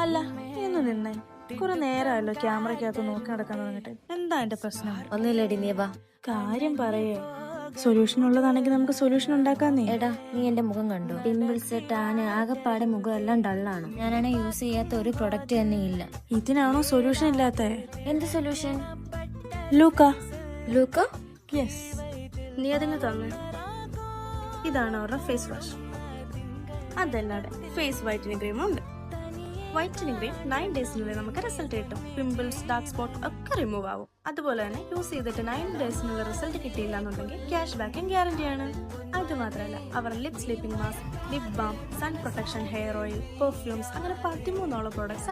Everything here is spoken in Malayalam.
അല്ല നീയൊന്നും നിന്നേ, കുറെ നേരമല്ലോ ക്യാമറയ്ക്കകത്ത് നോക്കി നടക്കാൻ തുടങ്ങിട്ട്. എന്താ എന്റെ പ്രശ്നം? ഒന്നുമില്ലടി, നീ വാ. കാര്യം പറയേ. സൊല്യൂഷൻ ഉള്ളതാണെങ്കിൽ നമുക്ക് സൊല്യൂഷൻ ഉണ്ടാക്കാന്നേ. എടാ, നീ എന്റെ മുഖം കണ്ടോ? പിമ്പിൾസ്, ടാന്, ആകെപ്പാടെ മുഖം എല്ലാം ഡള്ളാണ്. ഞാനാണെ യൂസ് ചെയ്യാത്ത ഒരു പ്രൊഡക്റ്റ് തന്നെ ഇല്ല. ഇതിനാണോ സൊല്യൂഷൻ ഇല്ലാത്തേ? എന്ത് സൊല്യൂഷൻ? ലൂക്ക. ലൂക്ക? യെസ്, നീ അതിന് തന്നെ. ഇതാണ് അവരുടെ ഫേസ് വാഷ്. അതല്ലാതെ ഫേസ് വൈറ്റനിങ് ക്രീമും ഉണ്ട്. വൈറ്റനിങ് ക്രീം 9 ഡേയ്സിനുള്ളിൽ നമുക്ക് റിസൾട്ട് കിട്ടും. പിമ്പിൾസ്, ഡാർക്ക് സ്പോട്ട് ഒക്കെ റിമൂവ് ആവും. അതുപോലെ തന്നെ യൂസ് ചെയ്തിട്ട് 9 ഡേയ്സിനുള്ള റിസൾട്ട് കിട്ടിയില്ല എന്നുണ്ടെങ്കിൽ ക്യാഷ് ബാക്കും ഗ്യാരണ്ടിയാണ്. അത് മാത്രമല്ല, അവർ lip sleeping mask, lip balm, sun protection, hair oil, perfumes അങ്ങനെ 13ഓളം പ്രോഡക്ട്സ്